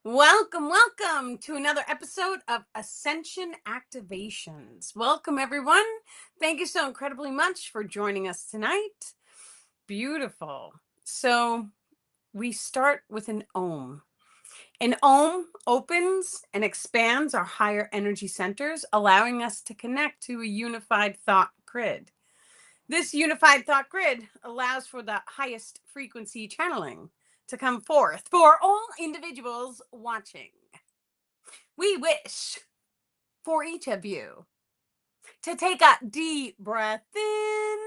Welcome to another episode of Ascension Activations. Welcome, everyone. Thank you so incredibly much for joining us tonight. Beautiful. So, we start with an Om. An Om opens and expands our higher energy centers, allowing us to connect to a unified thought grid. This unified thought grid allows for the highest frequency channeling to come forth for all individuals watching. We wish for each of you to take a deep breath in.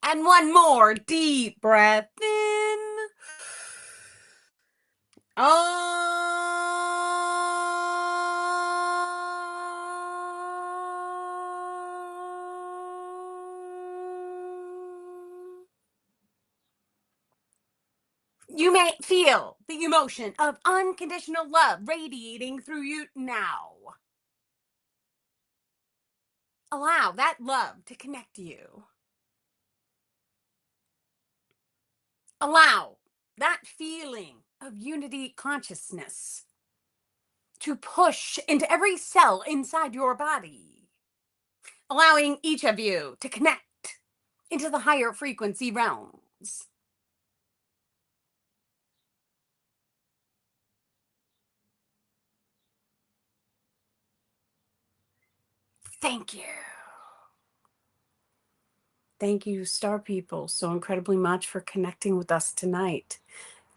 And one more deep breath in. You may feel the emotion of unconditional love radiating through you now. Allow that love to connect you. Allow that feeling of unity consciousness to push into every cell inside your body, allowing each of you to connect into the higher frequency realms. Thank you. Thank you, Star People, so incredibly much for connecting with us tonight.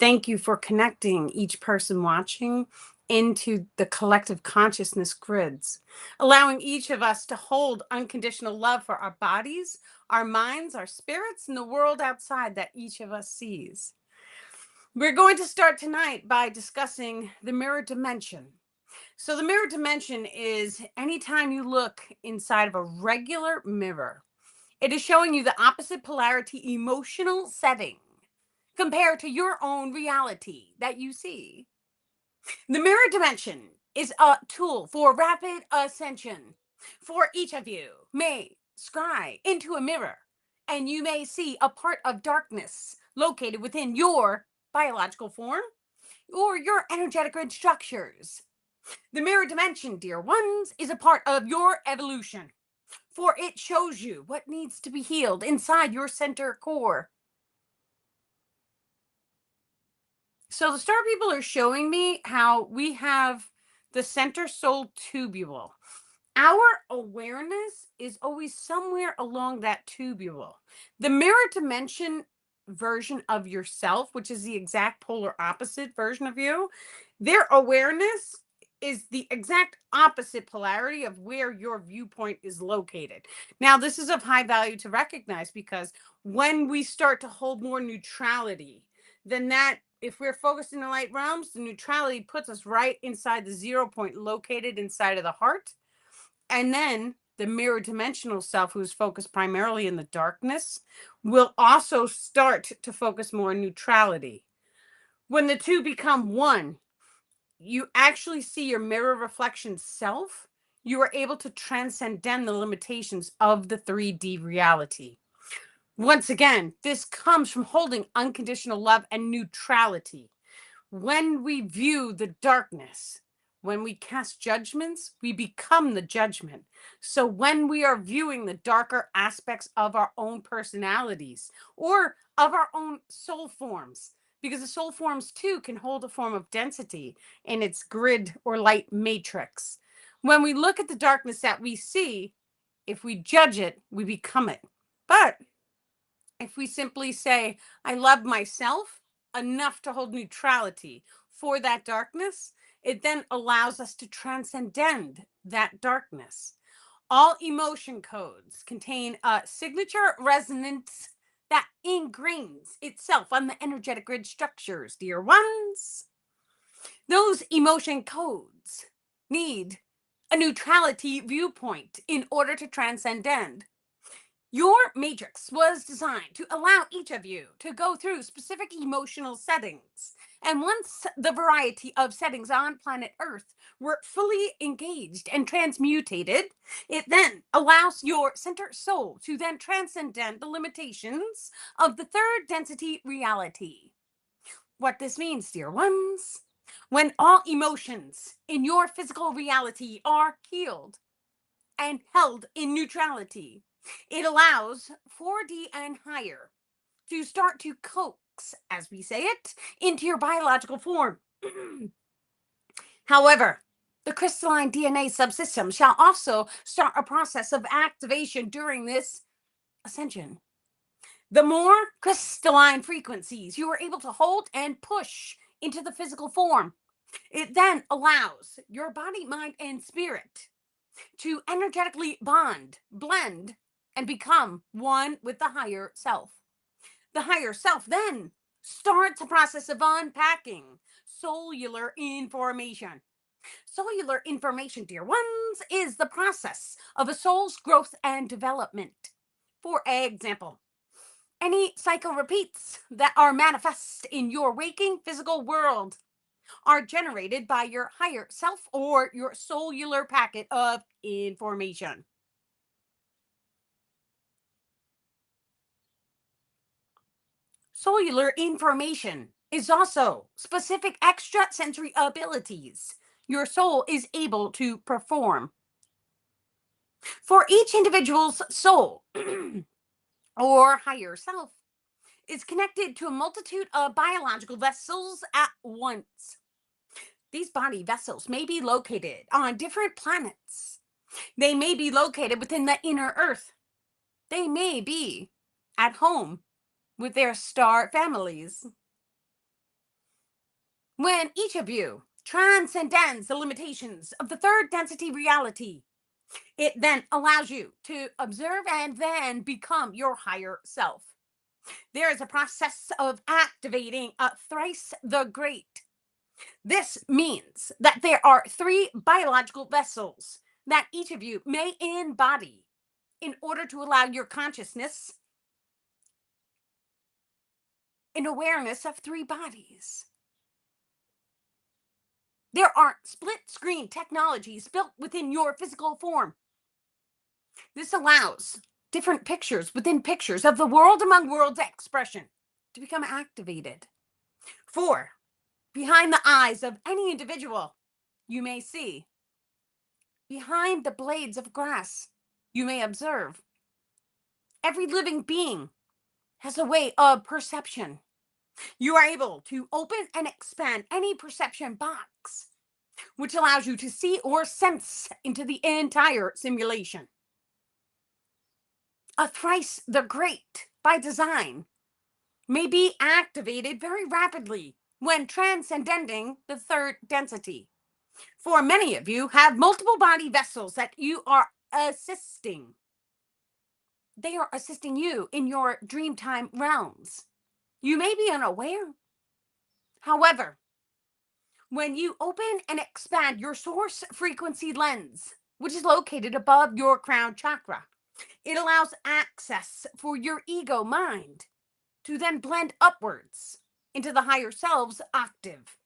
Thank you for connecting each person watching into the collective consciousness grids, allowing each of us to hold unconditional love for our bodies, our minds, our spirits, and the world outside that each of us sees. We're going to start tonight by discussing the mirror dimension. So, the mirror dimension is anytime you look inside of a regular mirror, it is showing you the opposite polarity emotional setting compared to your own reality that you see. The mirror dimension is a tool for rapid ascension. For each of you may scry into a mirror and you may see a part of darkness located within your biological form or your energetic grid structures. The mirror dimension, dear ones, is a part of your evolution, for it shows you what needs to be healed inside your center core. So the star people are showing me how we have the center soul tubule. Our awareness is always somewhere along that tubule. The mirror dimension version of yourself, which is the exact polar opposite version of you, their awareness is the exact opposite polarity of where your viewpoint is located. Now, this is of high value to recognize because when we start to hold more neutrality, then that if we're focused in the light realms, the neutrality puts us right inside the 0 point located inside of the heart. And then the mirror dimensional self, who's focused primarily in the darkness, will also start to focus more on neutrality. When the two become one, you actually see your mirror reflection self. You are able to transcend the limitations of the 3D reality. Once again, this comes from holding unconditional love and neutrality. When we view the darkness, when we cast judgments, we become the judgment. So when we are viewing the darker aspects of our own personalities or of our own soul forms, because the soul forms too can hold a form of density in its grid or light matrix. When we look at the darkness that we see, if we judge it, we become it. But if we simply say, I love myself enough to hold neutrality for that darkness, it then allows us to transcend that darkness. All emotion codes contain a signature resonance that ingrains itself on the energetic grid structures, dear ones. Those emotion codes need a neutrality viewpoint in order to transcend. Your matrix was designed to allow each of you to go through specific emotional settings. And once the variety of settings on planet Earth were fully engaged and transmutated, it then allows your center soul to then transcend the limitations of the third density reality. What this means, dear ones, when all emotions in your physical reality are healed and held in neutrality, it allows 4D and higher to start to coax, as we say it, into your biological form. However, the crystalline DNA subsystem shall also start a process of activation during this ascension. The more crystalline frequencies you are able to hold and push into the physical form, it then allows your body, mind, and spirit to energetically bond, blend, and become one with the higher self. The higher self then starts a process of unpacking cellular information. Cellular information, dear ones, is the process of a soul's growth and development. For example, any cycle repeats that are manifest in your waking physical world are generated by your higher self or your cellular packet of information. Cellular information is also specific extrasensory abilities your soul is able to perform. For each individual's soul or higher self is connected to a multitude of biological vessels at once. These body vessels may be located on different planets. They may be located within the inner earth. They may be at home with their star families. When each of you transcends the limitations of the third density reality, it then allows you to observe and then become your higher self. There is a process of activating a thrice the great. This means that there are three biological vessels that each of you may embody in order to allow your consciousness an awareness of three bodies. There are split screen technologies built within your physical form. This allows different pictures within pictures of the world among worlds expression to become activated. For behind the eyes of any individual, you may see. Behind the blades of grass, you may observe. Every living being has a way of perception. You are able to open and expand any perception box, which allows you to see or sense into the entire simulation. A thrice the great by design may be activated very rapidly when transcending the third density. For many of you have multiple body vessels that you are assisting. They are assisting you in your dreamtime realms. You may be unaware. However, when you open and expand your source frequency lens, which is located above your crown chakra, it allows access for your ego mind to then blend upwards into the higher self's octave.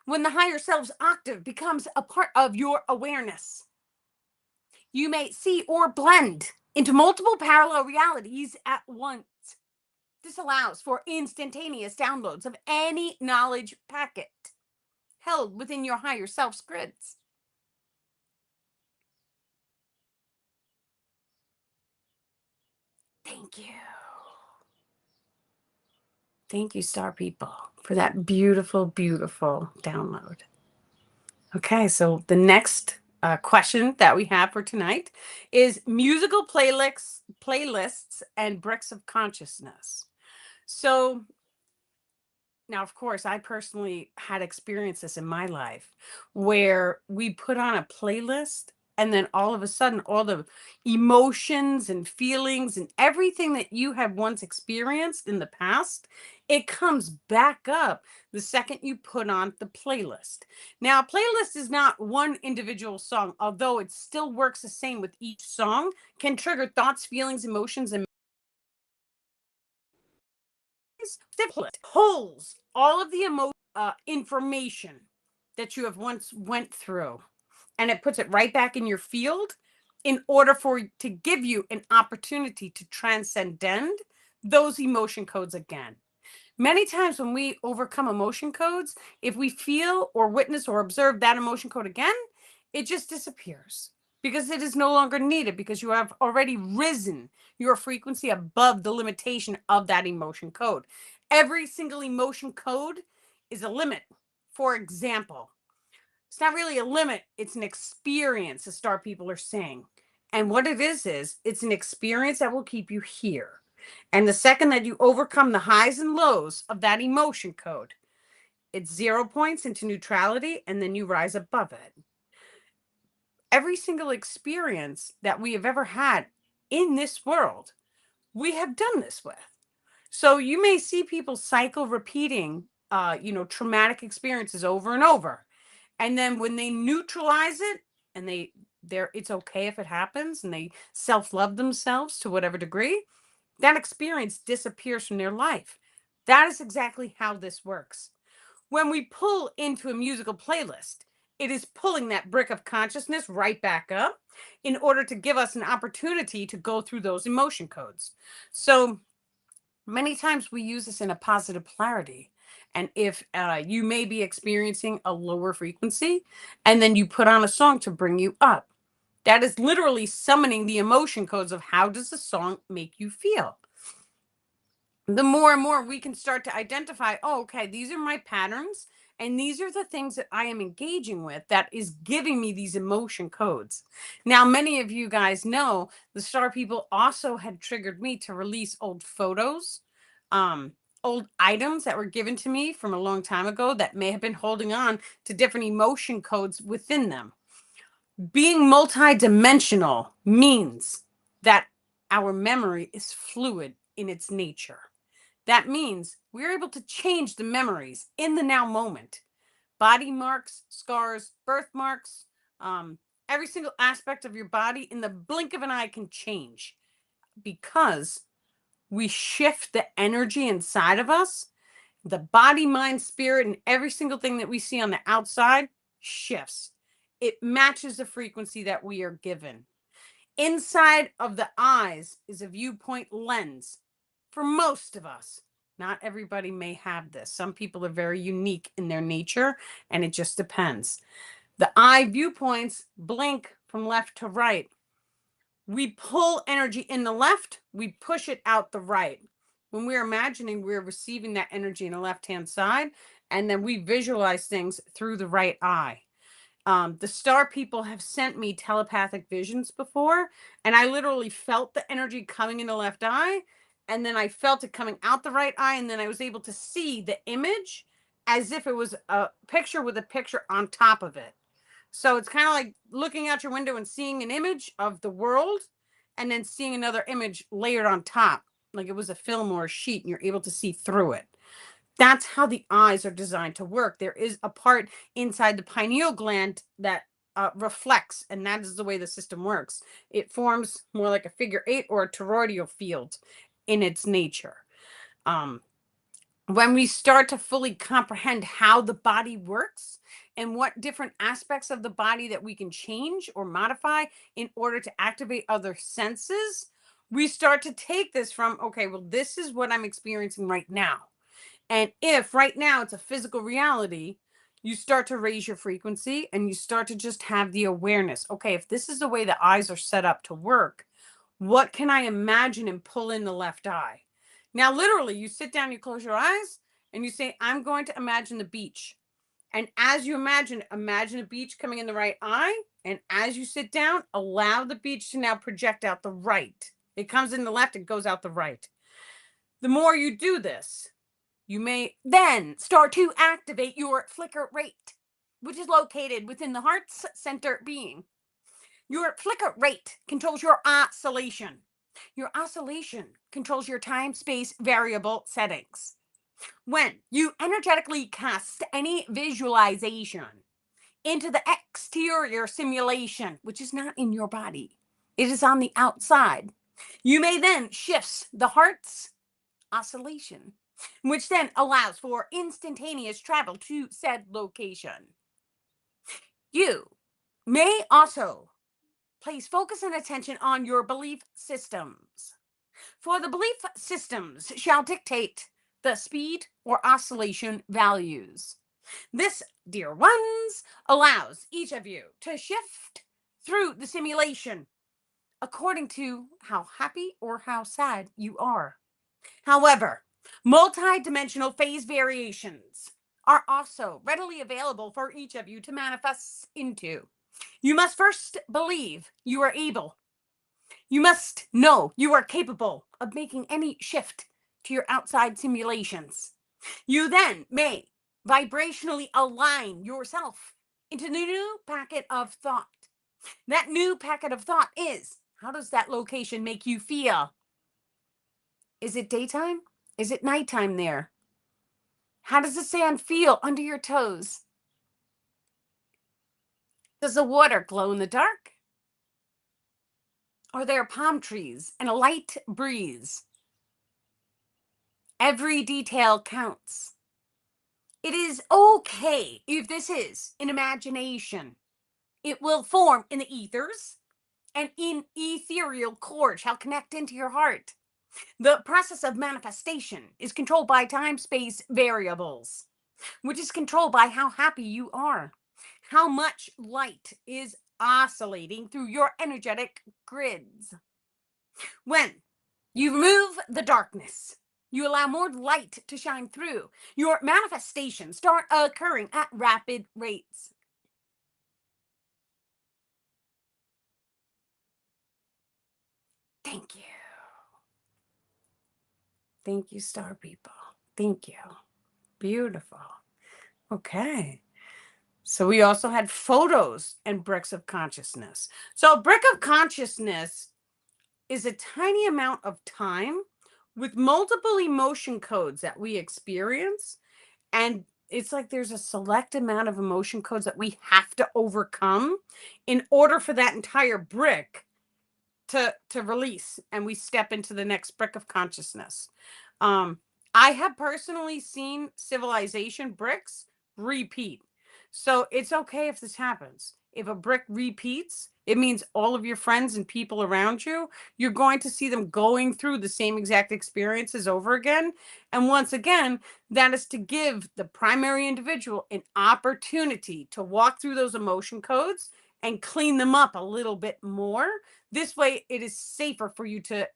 When the higher self's octave becomes a part of your awareness, you may see or blend into multiple parallel realities at once. This allows for instantaneous downloads of any knowledge packet held within your higher self's grids. Thank you. Thank you, Star People, for that beautiful, beautiful download. Okay, so the next question that we have for tonight is musical playlists, and bricks of consciousness. So now, of course, I personally had experienced this in my life where we put on a playlist and then all of a sudden all the emotions and feelings and everything that you had once experienced in the past, It comes back up the second you put on the playlist. Now, a playlist is not one individual song, although it still works the same with each song, can trigger thoughts, feelings, emotions, and pulls all of the information that you have once went through, and it puts it right back in your field in order for to give you an opportunity to transcend those emotion codes again. Many times when we overcome emotion codes, if we feel or witness or observe that emotion code again, it just disappears because it is no longer needed because you have already risen your frequency above the limitation of that emotion code. Every single emotion code is a limit. For example, it's not really a limit, it's an experience, the star people are saying. And what it is it's an experience that will keep you here. And the second that you overcome the highs and lows of that emotion code, it's 0 points into neutrality, and then you rise above it. Every single experience that we have ever had in this world, we have done this with. So you may see people cycle repeating, traumatic experiences over and over. And then when they neutralize it and they're it's okay if it happens and they self-love themselves to whatever degree, that experience disappears from their life. That is exactly how this works. When we pull into a musical playlist, it is pulling that brick of consciousness right back up in order to give us an opportunity to go through those emotion codes. So many times we use this in a positive polarity. And if you may be experiencing a lower frequency, and then you put on a song to bring you up, that is literally summoning the emotion codes of how does the song make you feel. The more and more we can start to identify, oh, okay, these are my patterns. And these are the things that I am engaging with that is giving me these emotion codes. Now, many of you guys know the star people also had triggered me to release old photos, um, old items that were given to me from a long time ago that may have been holding on to different emotion codes within them. Being multidimensional means that our memory is fluid in its nature. That means we're able to change the memories in the now moment. Body marks, scars, birthmarks, every single aspect of your body in the blink of an eye can change because we shift the energy inside of us. The body, mind, spirit, and every single thing that we see on the outside shifts. It matches the frequency that we are given. Inside of the eyes is a viewpoint lens for most of us. Not everybody may have this. Some people are very unique in their nature, and it just depends. The eye viewpoints blink from left to right. We pull energy in the left, we push it out the right. When we're imagining, we're receiving that energy in the left hand side, and then we visualize things through the right eye. The star people have sent me telepathic visions before, and I literally felt the energy coming in the left eye, and then I felt it coming out the right eye, and then I was able to see the image as if it was a picture with a picture on top of it. So it's kind of like looking out your window and seeing an image of the world, and then seeing another image layered on top, like it was a film or a sheet, and you're able to see through it. That's how the eyes are designed to work. There is a part inside the pineal gland that reflects, and that is the way the system works. It forms more like a figure eight or a toroidal field in its nature. Um, when we start to fully comprehend how the body works and what different aspects of the body that we can change or modify in order to activate other senses, we start to take this from, okay, well, this is what I'm experiencing right now. And if right now it's a physical reality, you start to raise your frequency and you start to just have the awareness. Okay, if this is the way the eyes are set up to work, what can I imagine and pull in the left eye? Now, literally, you sit down, you close your eyes, and you say, I'm going to imagine the beach. And as you imagine a beach coming in the right eye. And as you sit down, allow the beach to now project out the right. It comes in the left, it goes out the right. The more you do this, you may then start to activate your flicker rate, which is located within the heart's center being. Your flicker rate controls your oscillation. Your oscillation controls your time space variable settings. When you energetically cast any visualization into the exterior simulation, which is not in your body, it is on the outside, you may then shift the heart's oscillation, which then allows for instantaneous travel to said location. You may also place focus and attention on your belief systems. For the belief systems shall dictate the speed or oscillation values. This, dear ones, allows each of you to shift through the simulation according to how happy or how sad you are. However, multi-dimensional phase variations are also readily available for each of you to manifest into. You must first believe you are able. You must know you are capable of making any shift to your outside simulations. You then may vibrationally align yourself into the new packet of thought. That new packet of thought is, how does that location make you feel? Is it daytime? Is it nighttime there? How does the sand feel under your toes? Does the water glow in the dark? Are there palm trees and a light breeze? Every detail counts. It is okay if this is an imagination. It will form in the ethers, and in ethereal cord shall connect into your heart. The process of manifestation is controlled by time space variables, which is controlled by how happy you are, how much light is oscillating through your energetic grids. When you remove the darkness, you allow more light to shine through. Your manifestations start occurring at rapid rates. Thank you. Thank you, star people. Thank you. Beautiful. Okay. So we also had photos and bricks of consciousness. So a brick of consciousness is a tiny amount of time with multiple emotion codes that we experience. And it's like there's a select amount of emotion codes that we have to overcome in order for that entire brick to release and we step into the next brick of consciousness. um I have personally seen civilization bricks repeat, so it's okay if this happens. If a brick repeats, it means all of your friends and people around you, you're going to see them going through the same exact experiences over again. And once again, that is to give the primary individual an opportunity to walk through those emotion codes and clean them up a little bit more. This way, it is safer for you to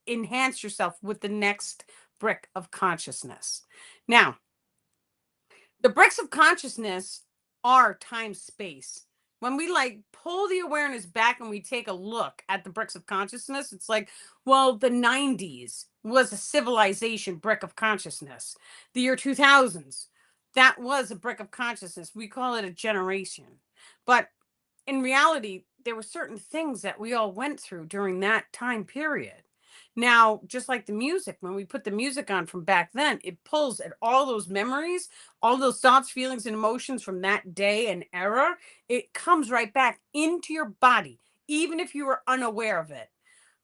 enhance yourself with the next brick of consciousness. Now, the bricks of consciousness are time space. When we like pull the awareness back and we take a look at the bricks of consciousness, it's like, well, the 90s was a civilization brick of consciousness. The year 2000s, that was a brick of consciousness. We call it a generation. But in reality, there were certain things that we all went through during that time period. Now, just like the music, when we put the music on from back then, it pulls at all those memories, all those thoughts, feelings, and emotions from that day and era. It comes right back into your body, even if you were unaware of it.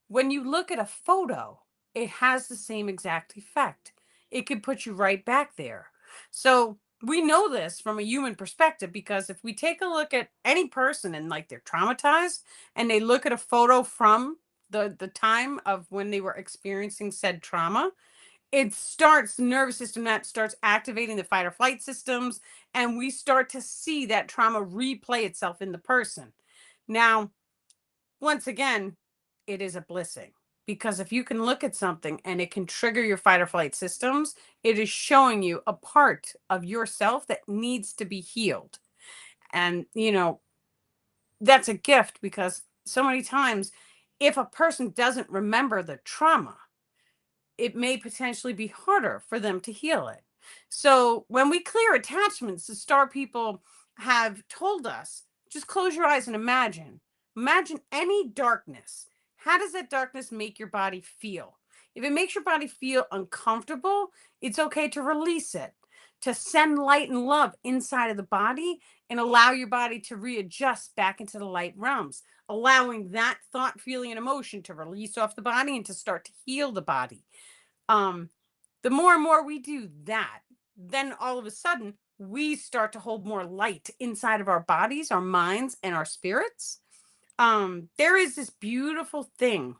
When you look at a photo, it has the same exact effect. It could put you right back there. So we know this from a human perspective because if we take a look at any person and like they're traumatized and they look at a photo from the time of when they were experiencing said trauma, it starts the nervous system that starts activating the fight or flight systems, and we start to see that trauma replay itself in the person. Now, once again, it is a blessing because if you can look at something and it can trigger your fight or flight systems, it is showing you a part of yourself that needs to be healed. And, that's a gift because so many times, if a person doesn't remember the trauma, it may potentially be harder for them to heal it. So when we clear attachments, the star people have told us just close your eyes and imagine. Imagine any darkness. How does that darkness make your body feel? If it makes your body feel uncomfortable, it's okay to release it, to send light and love inside of the body and allow your body to readjust back into the light realms, allowing that thought, feeling, and emotion to release off the body and to start to heal the body. Um, the more and more we do that, then all of a sudden we start to hold more light inside of our bodies, our minds, and our spirits. There is this beautiful thing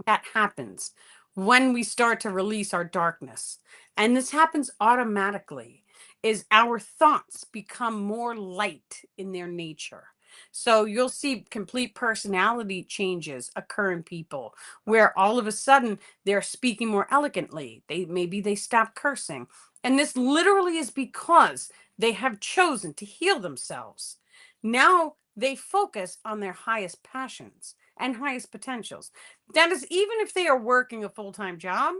that happens when we start to release our darkness, and this happens automatically, is our thoughts become more light in their nature. So you'll see complete personality changes occur in people where all of a sudden they're speaking more elegantly. They stop cursing, and this literally is because they have chosen to heal themselves. Now they focus on their highest passions and highest potentials. That is, even if they are working a full-time job,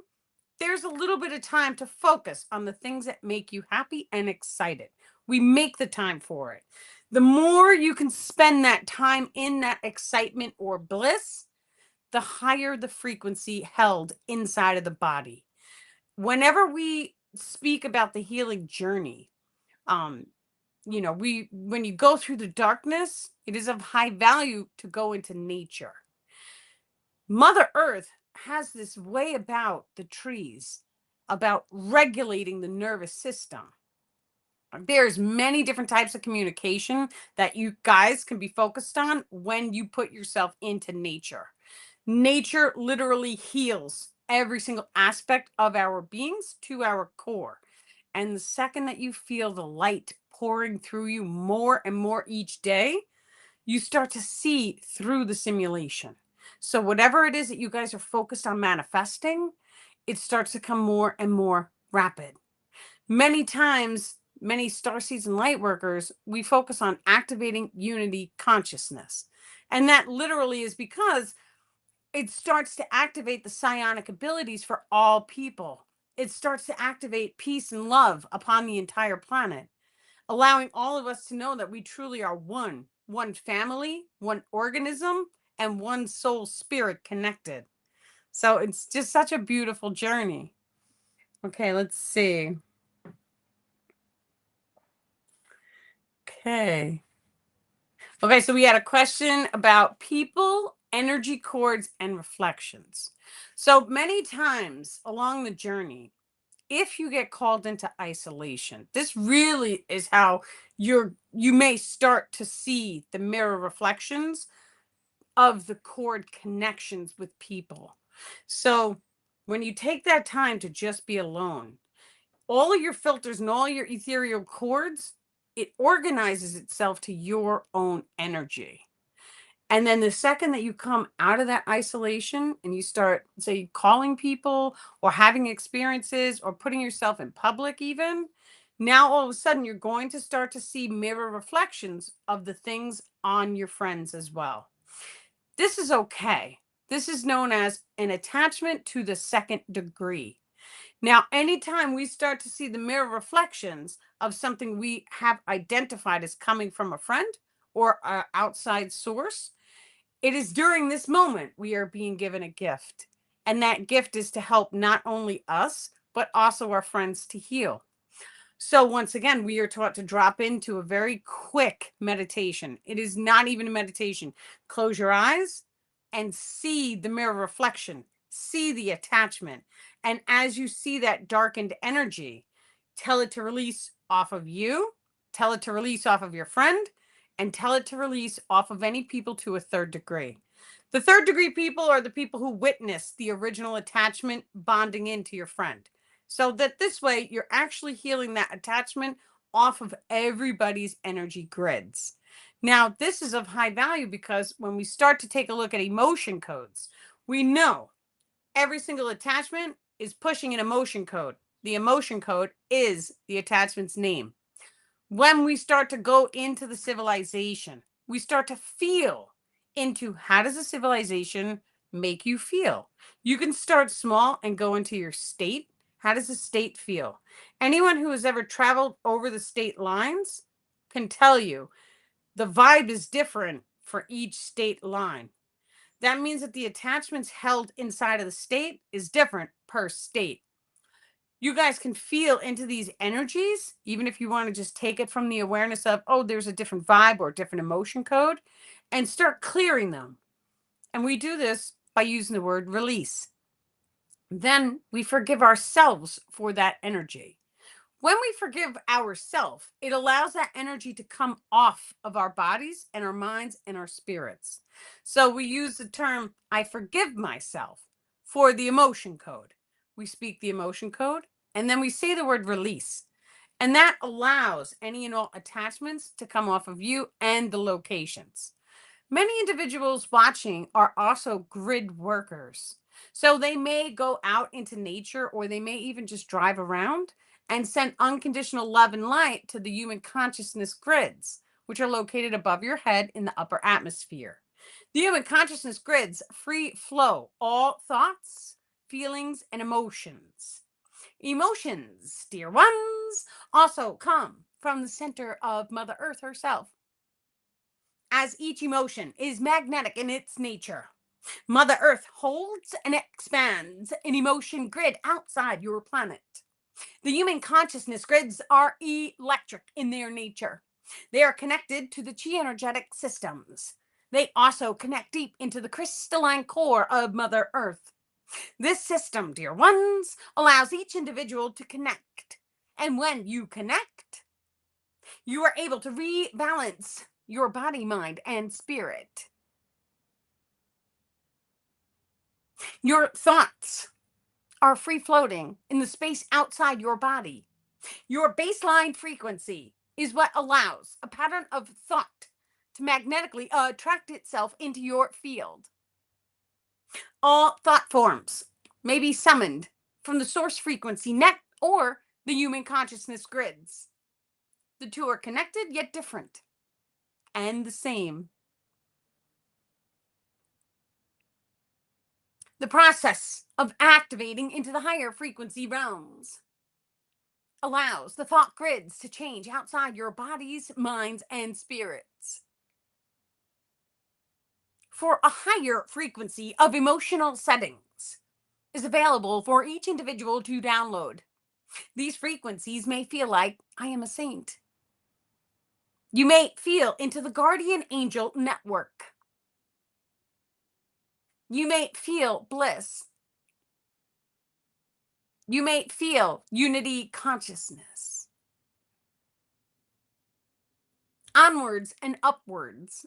there's a little bit of time to focus on the things that make you happy and excited. We make the time for it. The more you can spend that time in that excitement or bliss, the higher the frequency held inside of the body. Whenever we speak about the healing journey, um, we when you go through the darkness, it is of high value to go into nature. Mother Earth has this way about the trees, about regulating the nervous system. There's many different types of communication that you guys can be focused on when you put yourself into nature. Nature literally heals every single aspect of our beings to our core. And the second that you feel the light pouring through you more and more each day, you start to see through the simulation. So, whatever it is that you guys are focused on manifesting, it starts to come more and more rapid. Many times, many star seeds and light workers, we focus on activating unity consciousness. And that literally is because it starts to activate the psionic abilities for all people. It starts to activate peace and love upon the entire planet, allowing all of us to know that we truly are one family, one organism, and one soul spirit connected. So it's just such a beautiful journey. Okay, let's see. Okay. Okay, so we had a question about people, energy cords, and reflections. So many times along the journey, if you get called into isolation, this really is how you may start to see the mirror reflections of the cord connections with people. So when you take that time to just be alone, all of your filters and all your ethereal cords, it organizes itself to your own energy. And then the second that you come out of that isolation and you start, say, calling people or having experiences or putting yourself in public, even now, all of a sudden, you're going to start to see mirror reflections of the things on your friends as well. This is okay. This is known as an attachment to the second degree. Now, anytime we start to see the mirror reflections of something we have identified as coming from a friend or an outside source, it is during this moment we are being given a gift. And that gift is to help not only us, but also our friends to heal. So, once again, we are taught to drop into a very quick meditation. It is not even a meditation. Close your eyes and see the mirror reflection, see the attachment. And as you see that darkened energy, tell it to release off of you, tell it to release off of your friend, and tell it to release off of any people to a third degree. The third degree people are the people who witness the original attachment bonding into your friend. So that this way you're actually healing that attachment off of everybody's energy grids. Now, this is of high value because when we start to take a look at emotion codes, we know every single attachment is pushing an emotion code. The emotion code is the attachment's name. When we start to go into the civilization, we start to feel into how does a civilization make you feel? You can start small and go into your state. How does the state feel? Anyone who has ever traveled over the state lines can tell you the vibe is different for each state line. That means that the attachments held inside of the state is different per state. You guys can feel into these energies, even if you want to just take it from the awareness of, oh, there's a different vibe or a different emotion code, and start clearing them. And we do this by using the word release. Then we forgive ourselves for that energy. When we forgive ourselves, it allows that energy to come off of our bodies and our minds and our spirits. So we use the term, I forgive myself, for the emotion code. We speak the emotion code and then we say the word release. And that allows any and all attachments to come off of you and the locations. Many individuals watching are also grid workers. So they may go out into nature or they may even just drive around and send unconditional love and light to the human consciousness grids, which are located above your head in the upper atmosphere. The human consciousness grids free flow all thoughts, feelings, and emotions. Emotions, dear ones, also come from the center of Mother Earth herself, as each emotion is magnetic in its nature. Mother Earth holds and expands an emotion grid outside your planet. The human consciousness grids are electric in their nature. They are connected to the chi energetic systems. They also connect deep into the crystalline core of Mother Earth. This system, dear ones, allows each individual to connect. And when you connect, you are able to rebalance your body, mind, and spirit. Your thoughts are free floating in the space outside your body. Your baseline frequency is what allows a pattern of thought to magnetically attract itself into your field. All thought forms may be summoned from the source frequency net or the human consciousness grids. The two are connected yet different and the same. The process of activating into the higher frequency realms allows the thought grids to change outside your bodies, minds, and spirits. For a higher frequency of emotional settings is available for each individual to download. These frequencies may feel like, I am a saint. You may feel into the guardian angel network. You may feel bliss. You may feel unity consciousness. Onwards and upwards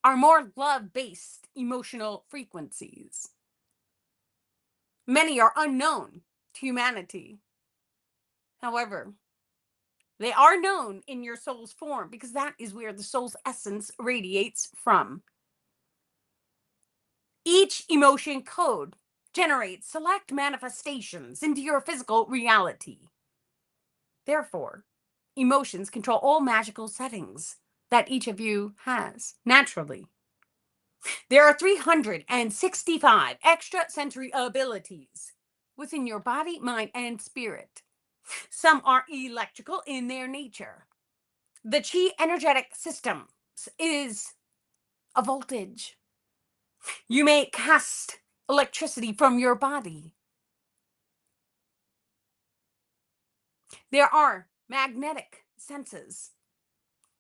are more love based emotional frequencies. Many are unknown to humanity. However, they are known in your soul's form because that is where the soul's essence radiates from. Each emotion code generates select manifestations into your physical reality. Therefore, emotions control all magical settings that each of you has naturally. There are 365 extra sensory abilities within your body, mind, and spirit. Some are electrical in their nature. The chi energetic system is a voltage. You may cast electricity from your body. There are magnetic senses.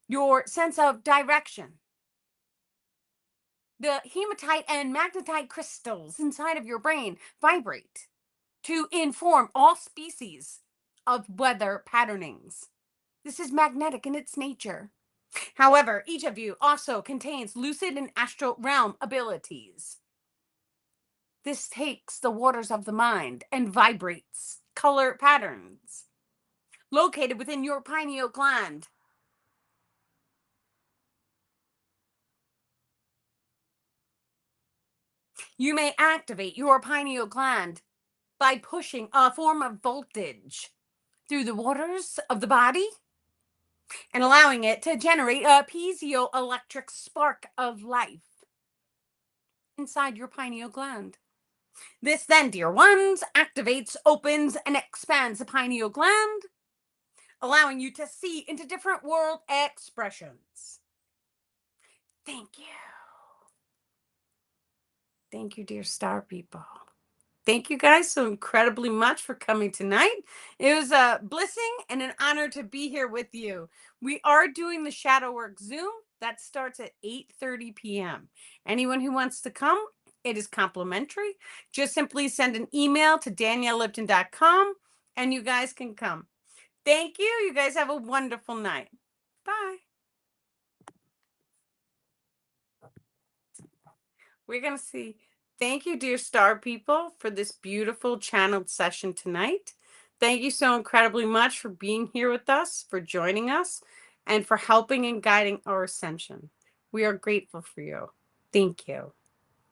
Your sense of direction. The hematite and magnetite crystals inside of your brain vibrate to inform all species of weather patternings. This is magnetic in its nature. However, each of you also contains lucid and astral realm abilities. This takes the waters of the mind and vibrates color patterns located within your pineal gland. You may activate your pineal gland by pushing a form of voltage through the waters of the body and allowing it to generate a piezoelectric spark of life inside your pineal gland. This then, dear ones, activates, opens, and expands the pineal gland, allowing you to see into different world expressions. Thank you. Thank you, dear star people. Thank you guys so incredibly much for coming tonight. It was a blessing and an honor to be here with you. We are doing the Shadow Work Zoom that starts at 8:30 p.m. Anyone who wants to come, it is complimentary. Just simply send an email to daniellelipton.com and you guys can come. Thank you. You guys have a wonderful night. Bye. We're going to see. Thank you, dear star people, for this beautiful channeled session tonight. Thank you so incredibly much for being here with us, for joining us, and for helping and guiding our ascension. We are grateful for you. Thank you.